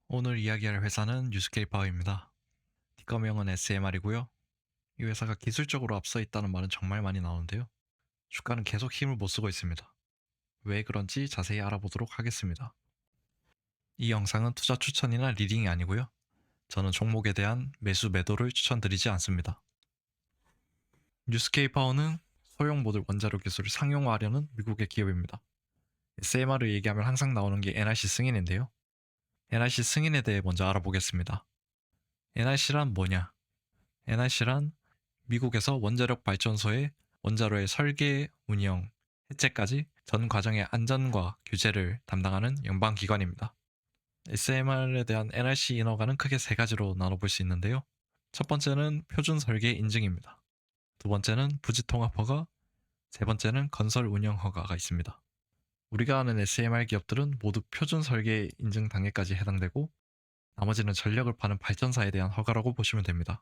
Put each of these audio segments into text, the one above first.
오늘 이야기할 회사는 뉴스케이파워입니다. 티커명은 SMR이고요. 이 회사가 기술적으로 앞서 있다는 말은 정말 많이 나오는데요. 주가는 계속 힘을 못 쓰고 있습니다. 왜 그런지 자세히 알아보도록 하겠습니다. 이 영상은 투자 추천이나 리딩이 아니고요. 저는 종목에 대한 매수 매도를 추천드리지 않습니다. 뉴스케이파워는 소형 모듈 원자로 기술을 상용화하려는 미국의 기업입니다. SMR을 얘기하면 항상 나오는 게 NRC 승인인데요. NRC 승인에 대해 먼저 알아보겠습니다. NRC란 뭐냐? NRC란 미국에서 원자력 발전소의 원자로의 설계, 운영, 해체까지 전 과정의 안전과 규제를 담당하는 연방기관입니다. SMR에 대한 NRC 인허가는 크게 세 가지로 나눠볼 수 있는데요. 첫 번째는 표준 설계 인증입니다. 두 번째는 부지 통합 허가, 세 번째는 건설 운영 허가가 있습니다. 우리가 아는 SMR 기업들은 모두 표준 설계 인증 단계까지 해당되고 나머지는 전력을 파는 발전사에 대한 허가라고 보시면 됩니다.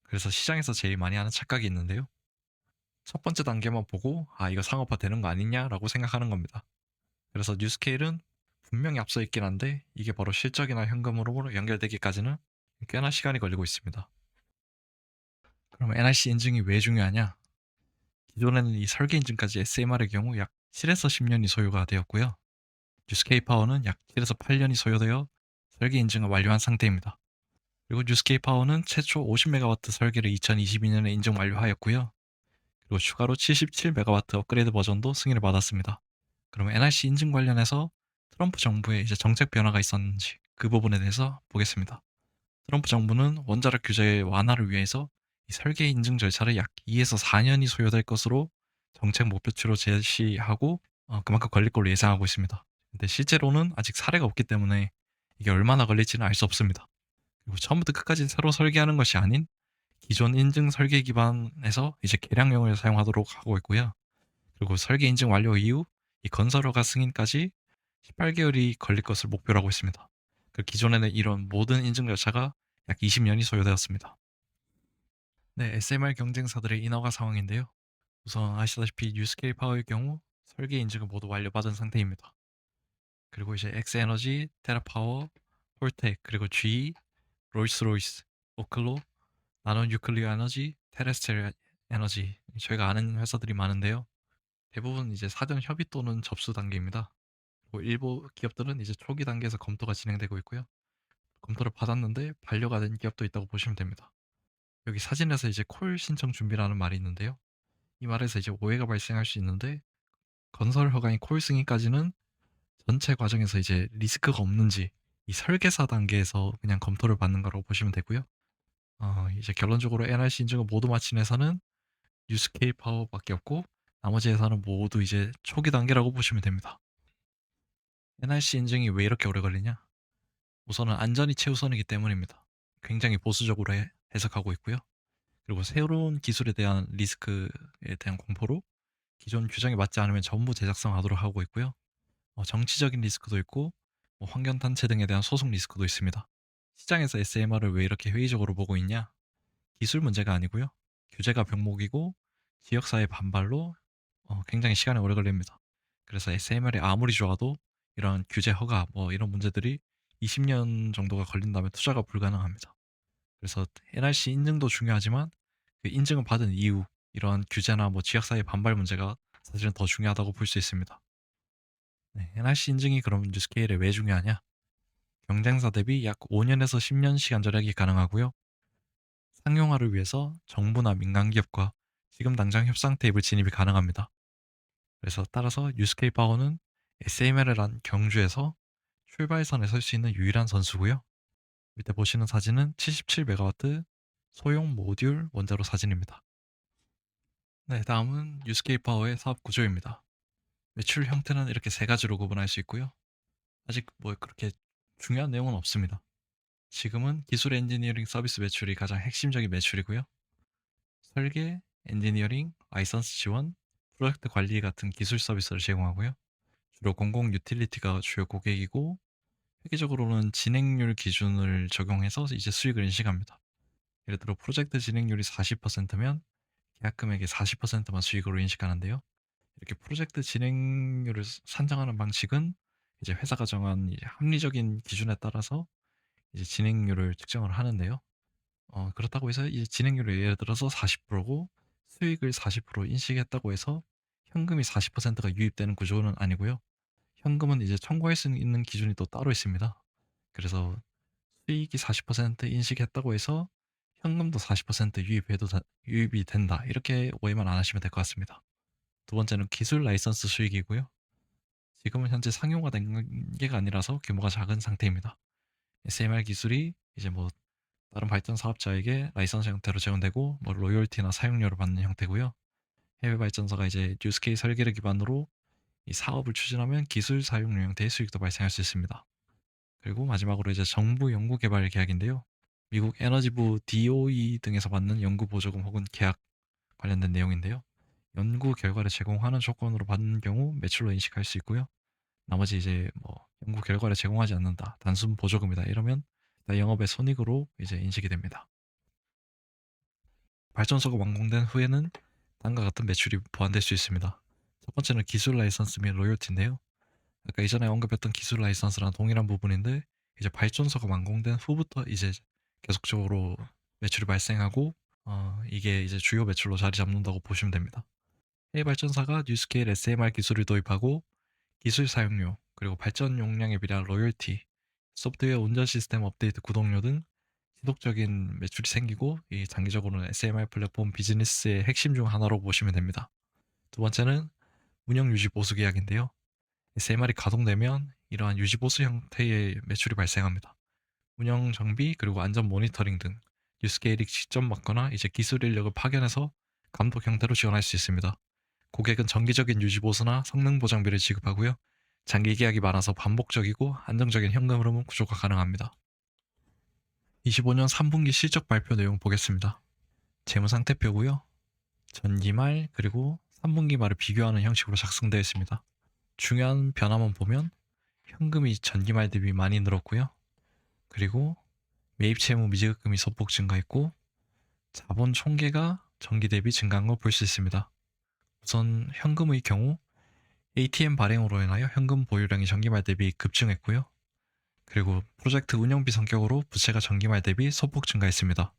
그래서 시장에서 제일 많이 하는 착각이 있는데요. 첫 번째 단계만 보고 이거 상업화 되는 거 아니냐라고 생각하는 겁니다. 그래서 뉴스케일은 분명히 앞서 있긴 한데 이게 바로 실적이나 현금으로 연결되기까지는 꽤나 시간이 걸리고 있습니다. 그럼 NRC 인증이 왜 중요하냐? 기존에는 이 설계 인증까지 SMR의 경우 약 7에서 10년이 소요가 되었고요. 뉴스케이파워는 약 7에서 8년이 소요되어 설계 인증을 완료한 상태입니다. 그리고 뉴스케이파워는 최초 50메가와트 설계를 2022년에 인증 완료하였고요. 그리고 추가로 77메가와트 업그레이드 버전도 승인을 받았습니다. 그럼 NRC 인증 관련해서 트럼프 정부의 이제 정책 변화가 있었는지 그 부분에 대해서 보겠습니다. 트럼프 정부는 원자력 규제 완화를 위해서 이 설계 인증 절차를 약 2에서 4년이 소요될 것으로 정책 목표치로 제시하고 그만큼 걸릴 걸로 예상하고 있습니다. 근데 실제로는 아직 사례가 없기 때문에 이게 얼마나 걸릴지는 알 수 없습니다. 그리고 처음부터 끝까지 새로 설계하는 것이 아닌 기존 인증 설계 기반에서 이제 개량형을 사용하도록 하고 있고요. 그리고 설계 인증 완료 이후 이 건설 허가 승인까지 18개월이 걸릴 것을 목표로 하고 있습니다. 그 기존에는 이런 모든 인증 절차가 약 20년이 소요되었습니다. 네, SMR 경쟁사들의 인허가 상황인데요. 우선 아시다시피 뉴스케일 파워의 경우 설계 인증을 모두 완료받은 상태입니다. 그리고 이제 엑스에너지, 테라파워, 홀텍, 그리고 GE, 롤스로이스, 오클로, 나노 뉴클리어 에너지, 테레스트리얼 에너지, 저희가 아는 회사들이 많은데요. 대부분 이제 사전 협의 또는 접수 단계입니다. 그리고 일부 기업들은 이제 초기 단계에서 검토가 진행되고 있고요. 검토를 받았는데 반려가 된 기업도 있다고 보시면 됩니다. 여기 사진에서 이제 콜 신청 준비라는 말이 있는데요. 이 말에서 이제 오해가 발생할 수 있는데 건설 허가인 콜 승인까지는 전체 과정에서 이제 리스크가 없는지 이 설계사 단계에서 그냥 검토를 받는 거라고 보시면 되고요. 이제 결론적으로 NRC 인증을 모두 마친 회사는 뉴스케일 파워밖에 없고 나머지 회사는 모두 이제 초기 단계라고 보시면 됩니다. NRC 인증이 왜 이렇게 오래 걸리냐? 우선은 안전이 최우선이기 때문입니다. 굉장히 보수적으로 해석하고 있고요. 그리고 새로운 기술에 대한 리스크에 대한 공포로 기존 규정에 맞지 않으면 전부 제작성하도록 하고 있고요. 정치적인 리스크도 있고 환경 단체 등에 대한 소송 리스크도 있습니다. 시장에서 SMR을 왜 이렇게 회의적으로 보고 있냐? 기술 문제가 아니고요. 규제가 병목이고 지역사회 반발로 굉장히 시간이 오래 걸립니다. 그래서 SMR이 아무리 좋아도 이런 규제 허가 이런 문제들이 20년 정도가 걸린다면 투자가 불가능합니다. 그래서 NRC 인증도 중요하지만 그 인증을 받은 이후 이런 규제나 지역사회 반발 문제가 사실은 더 중요하다고 볼 수 있습니다. 네, NRC 인증이 그럼 뉴스케일에 왜 중요하냐? 경쟁사 대비 약 5년에서 10년 시간 절약이 가능하고요. 상용화를 위해서 정부나 민간 기업과 지금 당장 협상 테이블 진입이 가능합니다. 그래서 따라서 뉴스케일 파워는 SML이란 경주에서 출발선에 설 수 있는 유일한 선수고요. 밑에 보시는 사진은 77메가와트 소형 모듈 원자로 사진입니다. 네, 다음은 뉴스케일 파워의 사업 구조입니다. 매출 형태는 이렇게 세 가지로 구분할 수 있고요. 아직 그렇게 중요한 내용은 없습니다. 지금은 기술 엔지니어링 서비스 매출이 가장 핵심적인 매출이고요. 설계, 엔지니어링, 라이선스 지원, 프로젝트 관리 같은 기술 서비스를 제공하고요. 주로 공공 유틸리티가 주요 고객이고 회계적으로는 진행률 기준을 적용해서 이제 수익을 인식합니다. 예를 들어 프로젝트 진행률이 40%면 계약 금액의 40%만 수익으로 인식하는데요. 이렇게 프로젝트 진행률을 산정하는 방식은 이제 회사가 정한 이제 합리적인 기준에 따라서 이제 진행률을 측정을 하는데요. 그렇다고 해서 이제 진행률을 예를 들어서 40%고 수익을 40% 인식했다고 해서 현금이 40%가 유입되는 구조는 아니고요. 현금은 이제 청구할 수 있는 기준이 또 따로 있습니다. 그래서 수익이 40% 인식했다고 해서 현금도 40% 유입이 된다. 이렇게 오해만 안 하시면 될 것 같습니다. 두 번째는 기술 라이선스 수익이고요. 지금은 현재 상용화된 게 아니라서 규모가 작은 상태입니다. SMR 기술이 이제 뭐 다른 발전 사업자에게 라이선스 형태로 제공되고 뭐 로열티나 사용료를 받는 형태고요. 해외 발전사가 이제 뉴스케이 설계를 기반으로 이 사업을 추진하면 기술 사용료 형태의 수익도 발생할 수 있습니다. 그리고 마지막으로 이제 정부 연구 개발 계약인데요. 미국 에너지부 DOE 등에서 받는 연구 보조금 혹은 계약 관련된 내용인데요. 연구 결과를 제공하는 조건으로 받는 경우 매출로 인식할 수 있고요. 나머지 이제 뭐 연구 결과를 제공하지 않는다, 단순 보조금이다 이러면 영업의 손익으로 이제 인식이 됩니다. 발전소가 완공된 후에는 다음과 같은 매출이 보완될 수 있습니다. 첫 번째는 기술 라이선스 및 로열티인데요. 아까 이전에 언급했던 기술 라이선스랑 동일한 부분인데 이제 발전소가 완공된 후부터 이제 계속적으로 매출이 발생하고 이게 이제 주요 매출로 자리 잡는다고 보시면 됩니다. 해외 발전사가 뉴스케일 SMR 기술을 도입하고 기술 사용료, 그리고 발전 용량에 비례한 로열티, 소프트웨어 운전 시스템 업데이트 구독료 등 지속적인 매출이 생기고 이 장기적으로는 SMR 플랫폼 비즈니스의 핵심 중 하나로 보시면 됩니다. 두 번째는 운영 유지 보수 계약인데요. SMR이 가동되면 이러한 유지 보수 형태의 매출이 발생합니다. 운영 정비 그리고 안전 모니터링 등 뉴스케일이 직접 맡거나 이제 기술 인력을 파견해서 감독 형태로 지원할 수 있습니다. 고객은 정기적인 유지 보수나 성능 보장비를 지급하고요. 장기 계약이 많아서 반복적이고 안정적인 현금 흐름 구조가 가능합니다. 25년 3분기 실적 발표 내용 보겠습니다. 재무상태표고요. 전기말 그리고 3분기 말을 비교하는 형식으로 작성되어 있습니다. 중요한 변화만 보면 현금이 전기말 대비 많이 늘었고요. 그리고 매입 채무 미지급금이 소폭 증가했고 자본 총계가 전기 대비 증가한 걸 볼 수 있습니다. 우선 현금의 경우 ATM 발행으로 인하여 현금 보유량이 전기말 대비 급증했고요. 그리고 프로젝트 운영비 성격으로 부채가 전기말 대비 소폭 증가했습니다.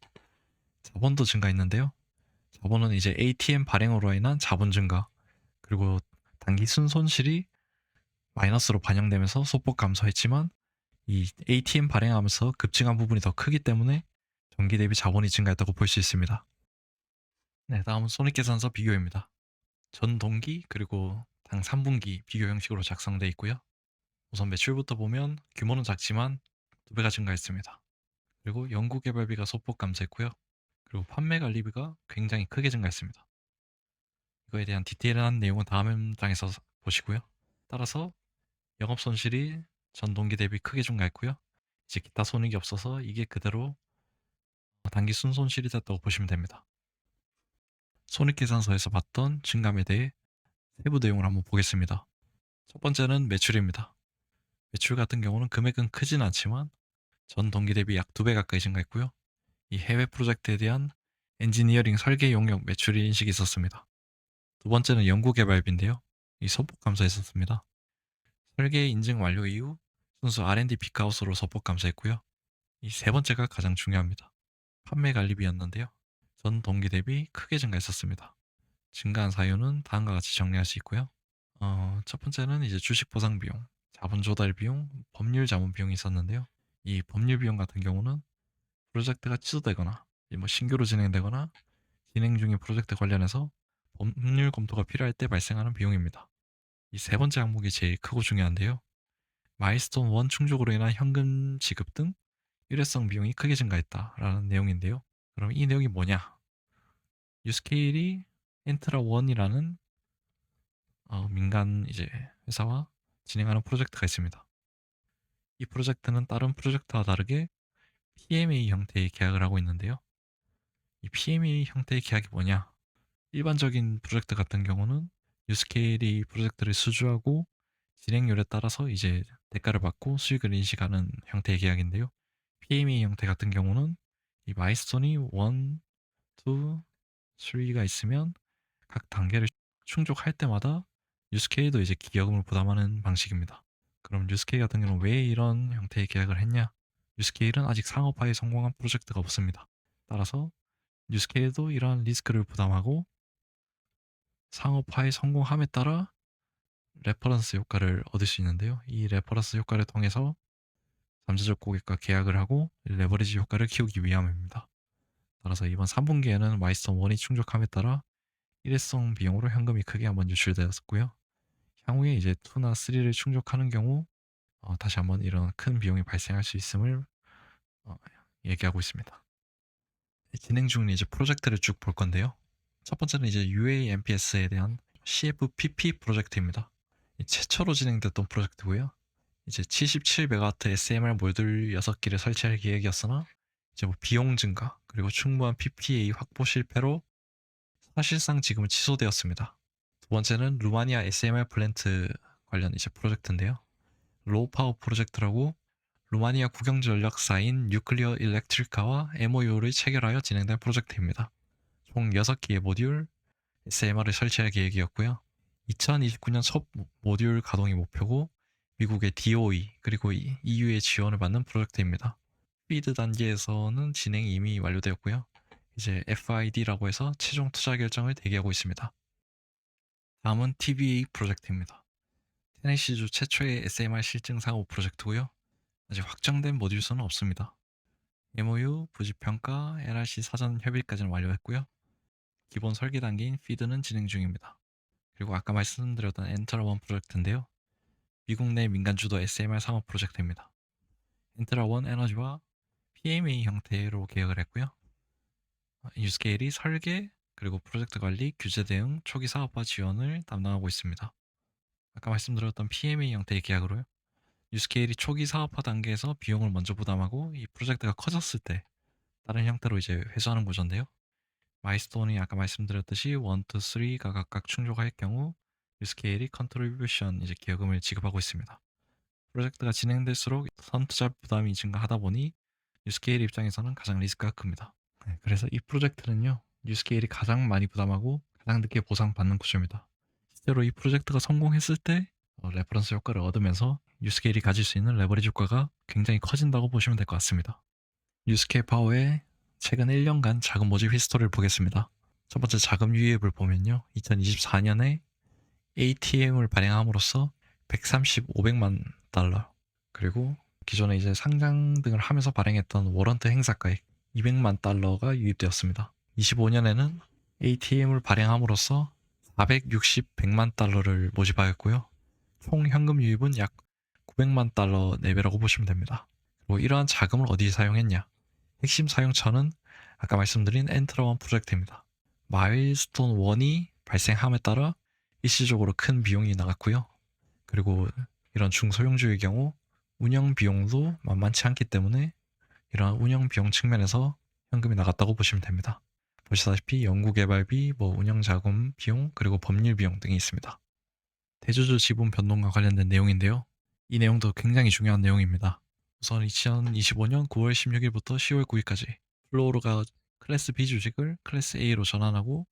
자본도 증가했는데요. 자본은 이제 ATM 발행으로 인한 자본 증가, 그리고 단기 순손실이 마이너스로 반영되면서 소폭 감소했지만 이 ATM 발행하면서 급증한 부분이 더 크기 때문에 전기 대비 자본이 증가했다고 볼 수 있습니다. 네, 다음은 손익계산서 비교입니다. 전 동기 그리고 당 3분기 비교 형식으로 작성되어 있고요. 우선 매출부터 보면 규모는 작지만 2배가 증가했습니다. 그리고 연구개발비가 소폭 감소했고요. 그리고 판매 관리비가 굉장히 크게 증가했습니다. 이거에 대한 디테일한 내용은 다음 장에서 보시고요. 따라서 영업 손실이 전 동기 대비 크게 증가했고요. 이제 기타 손익이 없어서 이게 그대로 단기 순손실이 됐다고 보시면 됩니다. 손익계산서에서 봤던 증감에 대해 세부 내용을 한번 보겠습니다. 첫 번째는 매출입니다. 매출 같은 경우는 금액은 크진 않지만 전 동기 대비 약 2배 가까이 증가했고요. 이 해외 프로젝트에 대한 엔지니어링 설계 용역 매출이 인식이 있었습니다. 두 번째는 연구개발비인데요. 이 소폭 감소했었습니다. 설계 인증 완료 이후 순수 R&D 빅하우스로 소폭 감소했고요. 이 세 번째가 가장 중요합니다. 판매 관리비였는데요. 전 동기 대비 크게 증가했었습니다. 증가한 사유는 다음과 같이 정리할 수 있고요. 첫 번째는 이제 주식 보상 비용, 자본 조달 비용, 법률 자문 비용이 있었는데요. 이 법률 비용 같은 경우는 프로젝트가 취소되거나 뭐 신규로 진행되거나 진행 중인 프로젝트 관련해서 법률 검토가 필요할 때 발생하는 비용입니다. 이 세 번째 항목이 제일 크고 중요한데요. 마일스톤 1 충족으로 인한 현금 지급 등 일회성 비용이 크게 증가했다라는 내용인데요. 그럼 이 내용이 뭐냐? 유스케일이 엔트라 1이라는 민간 이제 회사와 진행하는 프로젝트가 있습니다. 이 프로젝트는 다른 프로젝트와 다르게 PMA 형태의 계약을 하고 있는데요. 이 PMA 형태의 계약이 뭐냐? 일반적인 프로젝트 같은 경우는 유스케일이 프로젝트를 수주하고 진행률에 따라서 이제 대가를 받고 수익을 인식하는 형태의 계약인데요. PMA 형태 같은 경우는 이 마일스톤이 1, 2, 3가 있으면 각 단계를 충족할 때마다 유스케이도 이제 기여금을 부담하는 방식입니다. 그럼 유스케이 같은 경우는 왜 이런 형태의 계약을 했냐? 뉴스케일은 아직 상업화에 성공한 프로젝트가 없습니다. 따라서 뉴스케일도 이러한 리스크를 부담하고 상업화에 성공함에 따라 레퍼런스 효과를 얻을 수 있는데요. 이 레퍼런스 효과를 통해서 잠재적 고객과 계약을 하고 레버리지 효과를 키우기 위함입니다. 따라서 이번 3분기에는 마이스톤 1이 충족함에 따라 일회성 비용으로 현금이 크게 한번 유출되었고요. 향후에 이제 2나 3를 충족하는 경우 다시 한번 이런 큰 비용이 발생할 수 있음을 얘기하고 있습니다. 진행 중인 이제 프로젝트를 쭉 볼 건데요. 첫 번째는 이제 UAMPS에 대한 CFPP 프로젝트입니다. 최초로 진행됐던 프로젝트고요. 이제 77메가와트 SMR 모듈 6기를 설치할 계획이었으나 이제 뭐 비용 증가 그리고 충분한 PPA 확보 실패로 사실상 지금은 취소되었습니다. 두 번째는 루마니아 SMR 플랜트 관련 이제 프로젝트인데요. 로우 파워 프로젝트라고 루마니아 국영전력사인 뉴클리어 일렉트리카와 MOU를 체결하여 진행된 프로젝트입니다. 총 6개의 모듈 SMR을 설치할 계획이었고요. 2029년 첫 모듈 가동이 목표고 미국의 DOE 그리고 EU의 지원을 받는 프로젝트입니다. 피드 단계에서는 진행이 이미 완료되었고요. 이제 FID라고 해서 최종 투자 결정을 대기하고 있습니다. 다음은 TVA 프로젝트입니다. 테네시주 최초의 SMR 실증 사고 프로젝트고요. 아직 확정된 모듈 수는 없습니다. MOU, 부지평가, NRC 사전 협의까지는 완료했고요. 기본 설계 단계인 피드는 진행 중입니다. 그리고 아까 말씀드렸던 엔터라1 프로젝트인데요. 미국 내 민간 주도 SMR 상업 프로젝트입니다. 엔트라1 에너지와 PMA 형태로 계약을 했고요. 뉴스케일이 설계, 그리고 프로젝트 관리, 규제 대응, 초기 사업화 지원을 담당하고 있습니다. 아까 말씀드렸던 PMA 형태의 계약으로요. 뉴스케일이 초기 사업화 단계에서 비용을 먼저 부담하고 이 프로젝트가 커졌을 때 다른 형태로 이제 회수하는 구조인데요. 마일스톤이 아까 말씀드렸듯이 1, 2, 3가 각각 충족할 경우 뉴스케일이 컨트리뷰션 이제 기여금을 지급하고 있습니다. 프로젝트가 진행될수록 선투자 부담이 증가하다 보니 뉴스케일 입장에서는 가장 리스크가 큽니다. 그래서 이 프로젝트는요, 뉴스케일이 가장 많이 부담하고 가장 늦게 보상받는 구조입니다. 실제로 이 프로젝트가 성공했을 때 레퍼런스 효과를 얻으면서 뉴스케일이 가질 수 있는 레버리지 효과가 굉장히 커진다고 보시면 될 것 같습니다. 뉴스케일 파워의 최근 1년간 자금 모집 히스토리를 보겠습니다. 첫 번째 자금 유입을 보면요, 2024년에 ATM을 발행함으로써 135백만 달러, 그리고 기존에 이제 상장 등을 하면서 발행했던 워런트 행사가액 200만 달러가 유입되었습니다. 25년에는 ATM을 발행함으로써 460백만 달러를 모집하였고요. 총 현금 유입은 약 900만 달러 내외라고 보시면 됩니다. 그리고 이러한 자금을 어디에 사용했냐? 핵심 사용처는 아까 말씀드린 엔트라1 프로젝트입니다. 마일스톤 1이 발생함에 따라 일시적으로 큰 비용이 나갔고요. 그리고 이런 중소형주의 경우 운영 비용도 만만치 않기 때문에 이러한 운영 비용 측면에서 현금이 나갔다고 보시면 됩니다. 보시다시피 연구개발비, 운영자금 비용, 그리고 법률 비용 등이 있습니다. 대주주 지분 변동과 관련된 내용인데요. 이 내용도 굉장히 중요한 내용입니다. 우선 2025년 9월 16일부터 10월 9일까지 플로우가 클래스 B 주식을 클래스 A로 전환하고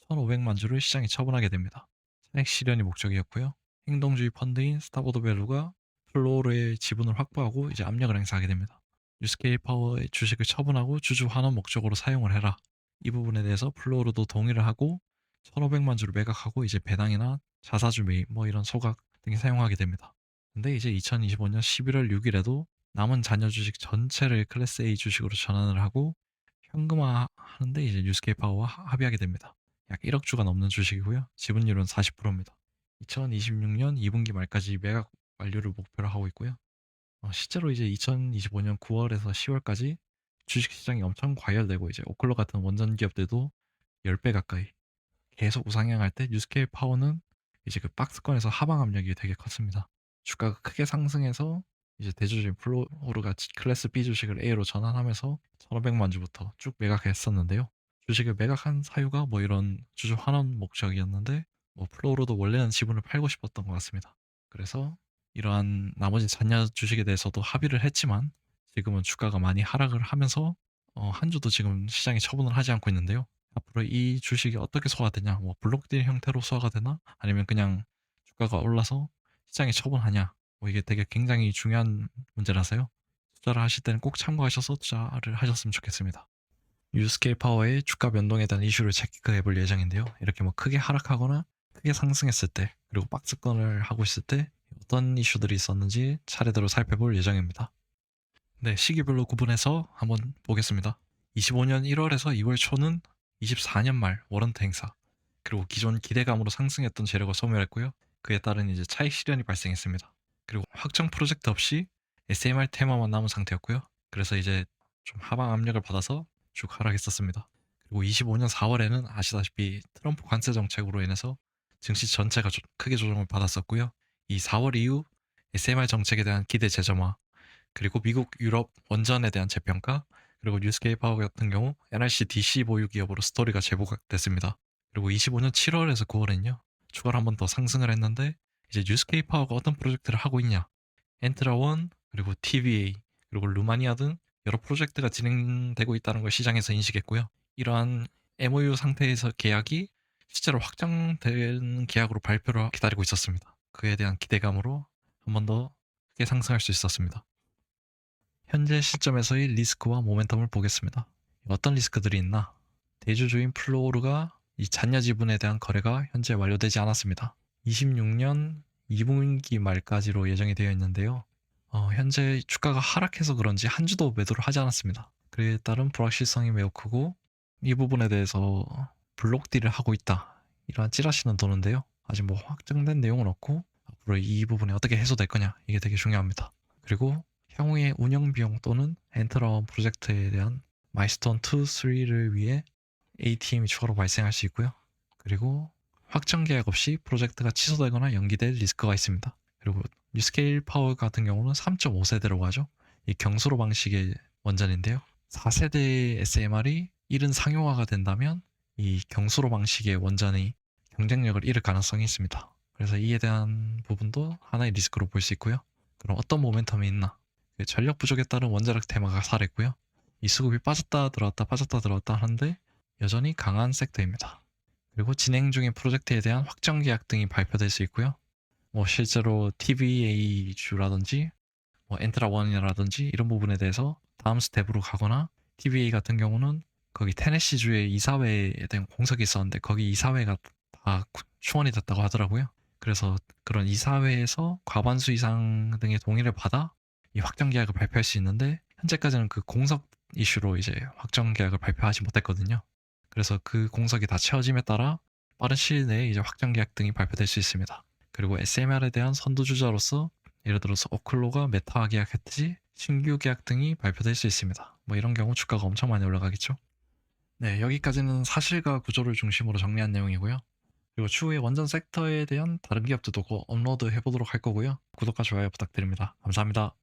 1,500만 주를 시장에 처분하게 됩니다. 차익 실현이 목적이었고요. 행동주의 펀드인 스타보드밸루가 플로우의 지분을 확보하고 이제 압력을 행사하게 됩니다. 뉴스케일 파워의 주식을 처분하고 주주 환원 목적으로 사용을 해라. 이 부분에 대해서 플로우도 동의를 하고 1,500만 주를 매각하고 이제 배당이나 자사주 매입 이런 소각 등에 사용하게 됩니다. 근데 이제 2025년 11월 6일에도 남은 잔여 주식 전체를 클래스 A 주식으로 전환을 하고 현금화 하는데 이제 뉴스케일 파워와 합의하게 됩니다. 약 1억 주가 넘는 주식이고요. 지분율은 40%입니다. 2026년 2분기 말까지 매각 완료를 목표로 하고 있고요. 실제로 이제 2025년 9월에서 10월까지 주식시장이 엄청 과열되고 이제 오클로 같은 원전 기업들도 10배 가까이 계속 우상향할 때 뉴스케일 파워는 이제 그 박스권에서 하방 압력이 되게 컸습니다. 주가가 크게 상승해서 이제 대주주인 플로우가 클래스 B 주식을 A로 전환하면서 1,500만 주부터 쭉 매각했었는데요. 주식을 매각한 사유가 이런 주주 환원 목적이었는데 플로우로도 원래는 지분을 팔고 싶었던 것 같습니다. 그래서 이러한 나머지 잔여 주식에 대해서도 합의를 했지만 지금은 주가가 많이 하락을 하면서 한 주도 지금 시장에 처분을 하지 않고 있는데요. 앞으로 이 주식이 어떻게 소화가 되냐, 블록딜 형태로 소화가 되나, 아니면 그냥 주가가 올라서 시장에 처분하냐, 이게 되게 굉장히 중요한 문제라서요. 투자를 하실 때는 꼭 참고하셔서 투자를 하셨으면 좋겠습니다. 뉴스케일 파워의 주가 변동에 대한 이슈를 체크해 볼 예정인데요. 이렇게 뭐 크게 하락하거나 크게 상승했을 때, 그리고 박스권을 하고 있을 때 어떤 이슈들이 있었는지 차례대로 살펴볼 예정입니다. 네, 시기별로 구분해서 한번 보겠습니다. 25년 1월에서 2월 초는 24년 말 워런트 행사, 그리고 기존 기대감으로 상승했던 재료가 소멸했고요. 그에 따른 이제 차익 실현이 발생했습니다. 그리고 확정 프로젝트 없이 SMR 테마만 남은 상태였고요. 그래서 이제 좀 하방 압력을 받아서 쭉 하락했었습니다. 그리고 25년 4월에는 아시다시피 트럼프 관세 정책으로 인해서 증시 전체가 크게 조정을 받았었고요. 이 4월 이후 SMR 정책에 대한 기대 재점화, 그리고 미국, 유럽 원전에 대한 재평가, 그리고 뉴스케이 파워 같은 경우 NRC DC 보유 기업으로 스토리가 재부각됐습니다. 그리고 25년 7월에서 9월에는요, 추가로 한 번 더 상승을 했는데, 이제 뉴스케이 파워가 어떤 프로젝트를 하고 있냐, 엔트라원, 그리고 TVA, 그리고 루마니아 등 여러 프로젝트가 진행되고 있다는 걸 시장에서 인식했고요. 이러한 MOU 상태에서 계약이 실제로 확정되는 계약으로 발표를 기다리고 있었습니다. 그에 대한 기대감으로 한 번 더 크게 상승할 수 있었습니다. 현재 시점에서의 리스크와 모멘텀을 보겠습니다. 어떤 리스크들이 있나? 대주주인 플로우르가 이 잔여 지분에 대한 거래가 현재 완료되지 않았습니다. 26년 2분기 말까지로 예정이 되어 있는데요. 현재 주가가 하락해서 그런지 한 주도 매도를 하지 않았습니다. 그에 따른 불확실성이 매우 크고, 이 부분에 대해서 블록딜을 하고 있다, 이러한 찌라시는 도는데요. 아직 뭐 확정된 내용은 없고, 앞으로 이 부분이 어떻게 해소될 거냐, 이게 되게 중요합니다. 그리고 향후의 운영 비용 또는 엔터라원 프로젝트에 대한 마일스톤 2, 3를 위해 ATM이 추가로 발생할 수 있고요. 그리고 확정 계약 없이 프로젝트가 취소되거나 연기될 리스크가 있습니다. 그리고 뉴스케일 파워 같은 경우는 3.5세대라고 하죠. 이 경수로 방식의 원전인데요. 4세대 SMR이 이른 상용화가 된다면 이 경수로 방식의 원전이 경쟁력을 잃을 가능성이 있습니다. 그래서 이에 대한 부분도 하나의 리스크로 볼 수 있고요. 그럼 어떤 모멘텀이 있나? 전력 부족에 따른 원자력 테마가 살아있고요. 이 수급이 빠졌다 들어왔다 빠졌다 들어왔다 하는데 여전히 강한 섹터입니다. 그리고 진행 중인 프로젝트에 대한 확정 계약 등이 발표될 수 있고요. 뭐 실제로 TVA주라든지 뭐 엔트라원이라든지 이런 부분에 대해서 다음 스텝으로 가거나, TVA 같은 경우는 거기 테네시주의 이사회에 대한 공석이 있었는데 거기 이사회가 다 충원이 됐다고 하더라고요. 그래서 그런 이사회에서 과반수 이상 등의 동의를 받아 이 확정 계약을 발표할 수 있는데, 현재까지는 그 공석 이슈로 이제 확정 계약을 발표하지 못했거든요. 그래서 그 공석이 다 채워짐에 따라 빠른 시일 내에 이제 확정 계약 등이 발표될 수 있습니다. 그리고 SMR에 대한 선두주자로서 예를 들어서 오클로가 메타와 계약했듯이 신규 계약 등이 발표될 수 있습니다. 뭐 이런 경우 주가가 엄청 많이 올라가겠죠. 네, 여기까지는 사실과 구조를 중심으로 정리한 내용이고요. 그리고 추후에 원전 섹터에 대한 다른 기업들도 업로드 해보도록 할 거고요. 구독과 좋아요 부탁드립니다. 감사합니다.